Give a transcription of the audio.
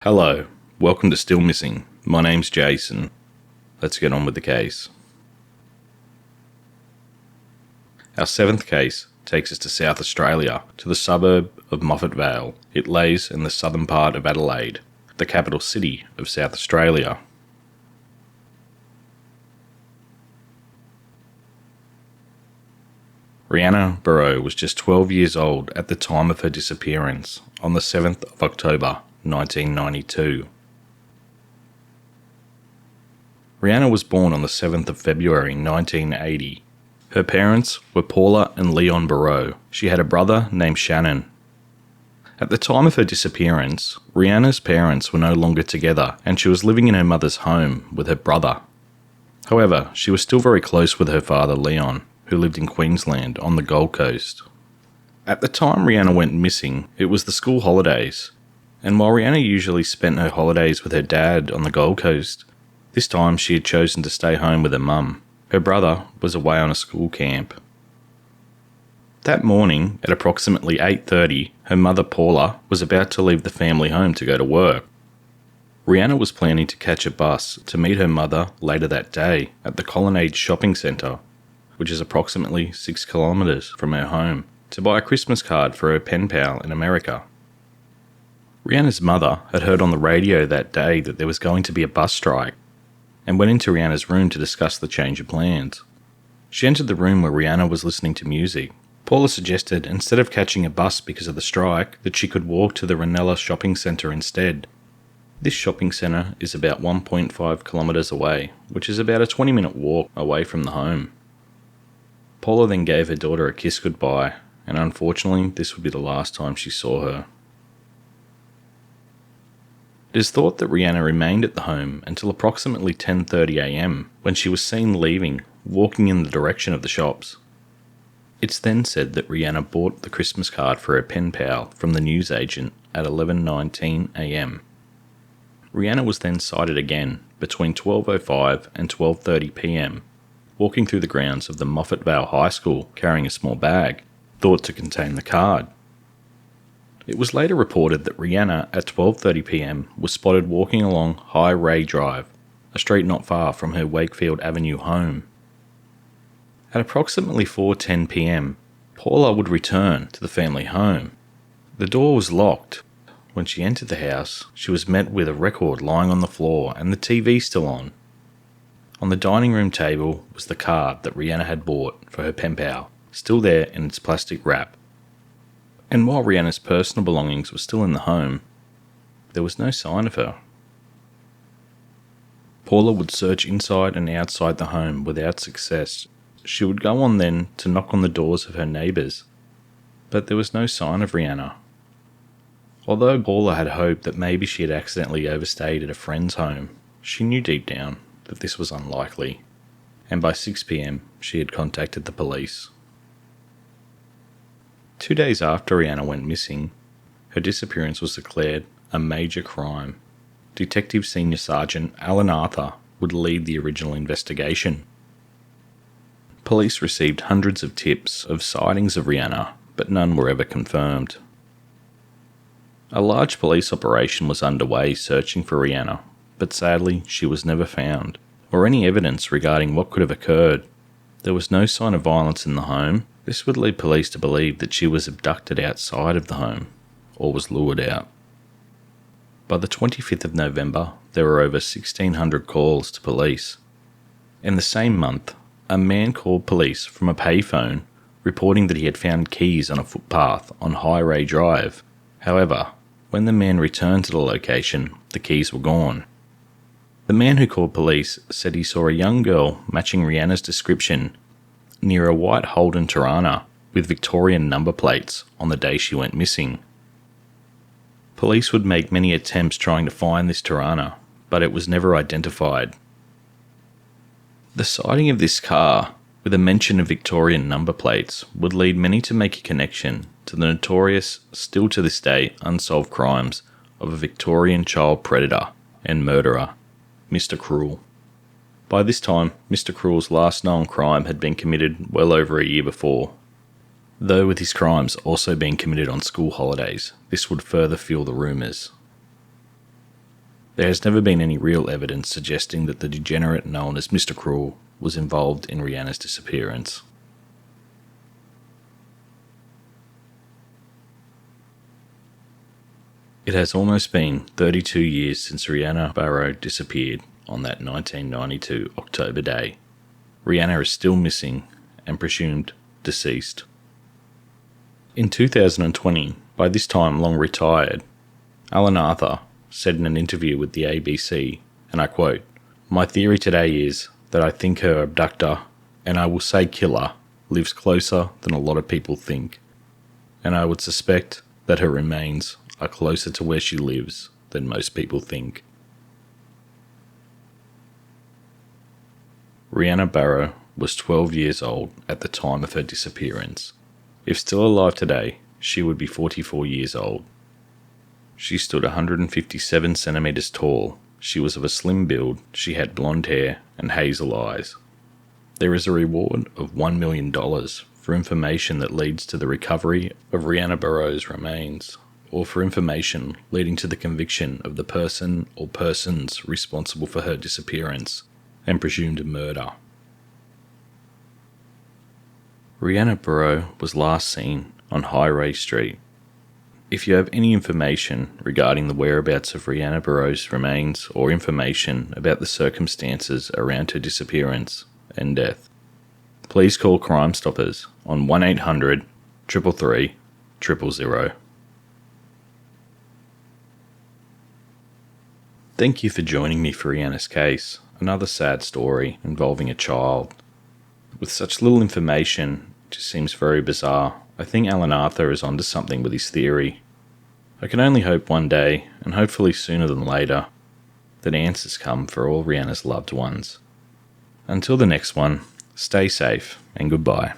Hello, welcome to Still Missing. My name's Jason. Let's get on with the case. Our seventh case takes us to South Australia, to the suburb of Moffat Vale. It lays in the southern part of Adelaide, the capital city of South Australia. Rhianna Barrow was just 12 years old at the time of her disappearance on the 7th of October 1992. Rhianna was born on the 7th of February 1980. Her parents were Paula and Leon Barrow. She had a brother named Shannon. At the time of her disappearance, Rhianna's parents were no longer together and she was living in her mother's home with her brother. However, she was still very close with her father Leon, who lived in Queensland on the Gold Coast. At the time Rhianna went missing, it was the school holidays, and while Rhianna usually spent her holidays with her dad on the Gold Coast, this time she had chosen to stay home with her mum. Her brother was away on a school camp. That morning, at approximately 8:30, her mother Paula was about to leave the family home to go to work. Rhianna was planning to catch a bus to meet her mother later that day at the Colonnade Shopping Centre, which is approximately 6 kilometres from her home, to buy a Christmas card for her pen pal in America. Rhianna's mother had heard on the radio that day that there was going to be a bus strike, and went into Rhianna's room to discuss the change of plans. She entered the room where Rhianna was listening to music. Paula suggested, instead of catching a bus because of the strike, that she could walk to the Ranella Shopping Centre instead. This shopping centre is about 1.5 kilometres away, which is about a 20-minute walk away from the home. Paula then gave her daughter a kiss goodbye, and unfortunately this would be the last time she saw her. It is thought that Rhianna remained at the home until approximately 10:30 am, when she was seen leaving, walking in the direction of the shops. It's then said that Rhianna bought the Christmas card for her pen pal from the newsagent at 11:19 am. Rhianna was then sighted again between 12:05 and 12:30 pm, walking through the grounds of the Moffat Vale High School carrying a small bag, thought to contain the card. It was later reported that Rhianna at 12:30 pm was spotted walking along High Ray Drive, a street not far from her Wakefield Avenue home. At approximately 4:10 pm, Paula would return to the family home. The door was locked. When she entered the house, she was met with a record lying on the floor and the TV still on. On the dining room table was the card that Rhianna had bought for her pen pal, still there in its plastic wrap. And while Rhianna's personal belongings were still in the home, there was no sign of her. Paula would search inside and outside the home without success. She would go on then to knock on the doors of her neighbours, but there was no sign of Rhianna. Although Paula had hoped that maybe she had accidentally overstayed at a friend's home, she knew deep down that this was unlikely, and by 6 pm she had contacted the police. 2 days after Rhianna went missing, her disappearance was declared a major crime. Detective Senior Sergeant Alan Arthur would lead the original investigation. Police received hundreds of tips of sightings of Rhianna, but none were ever confirmed. A large police operation was underway searching for Rhianna, but sadly she was never found, or any evidence regarding what could have occurred. There was no sign of violence in the home. This would lead police to believe that she was abducted outside of the home, or was lured out. By the 25th of November, there were over 1,600 calls to police. In the same month, a man called police from a payphone reporting that he had found keys on a footpath on High Ray Drive. However, when the man returned to the location, the keys were gone. The man who called police said he saw a young girl matching Rhianna's description near a white Holden Torana with Victorian number plates on the day she went missing. Police would make many attempts trying to find this Torana, but it was never identified. The sighting of this car, with a mention of Victorian number plates, would lead many to make a connection to the notorious, still to this day, unsolved crimes of a Victorian child predator and murderer, Mr. Cruel. By this time, Mr. Cruel's last known crime had been committed well over a year before. Though with his crimes also being committed on school holidays, this would further fuel the rumours. There has never been any real evidence suggesting that the degenerate known as Mr. Cruel was involved in Rihanna's disappearance. It has almost been 32 years since Rihanna Barrow disappeared on that 1992 October day. Rihanna is still missing and presumed deceased. In 2020, by this time long retired, Alan Arthur said in an interview with the ABC, and I quote, "My theory today is that I think her abductor, and I will say killer, lives closer than a lot of people think, and I would suspect that her remains are closer to where she lives than most people think." Rihanna Barrow was 12 years old at the time of her disappearance. If still alive today, she would be 44 years old. She stood 157 centimeters tall. She was of a slim build, she had blonde hair and hazel eyes. There is a reward of $1 million for information that leads to the recovery of Rihanna Barrow's remains, or for information leading to the conviction of the person or persons responsible for her disappearance and presumed murder. Rihanna Barrow was last seen on Highray Street. If you have any information regarding the whereabouts of Rihanna Barrow's remains or information about the circumstances around her disappearance and death, please call Crime Stoppers on 1-800 333 000. Thank you for joining me for Rihanna's case, another sad story involving a child. With such little information, it just seems very bizarre. I think Alan Arthur is onto something with his theory. I can only hope one day, and hopefully sooner than later, that answers come for all Rihanna's loved ones. Until the next one, stay safe and goodbye.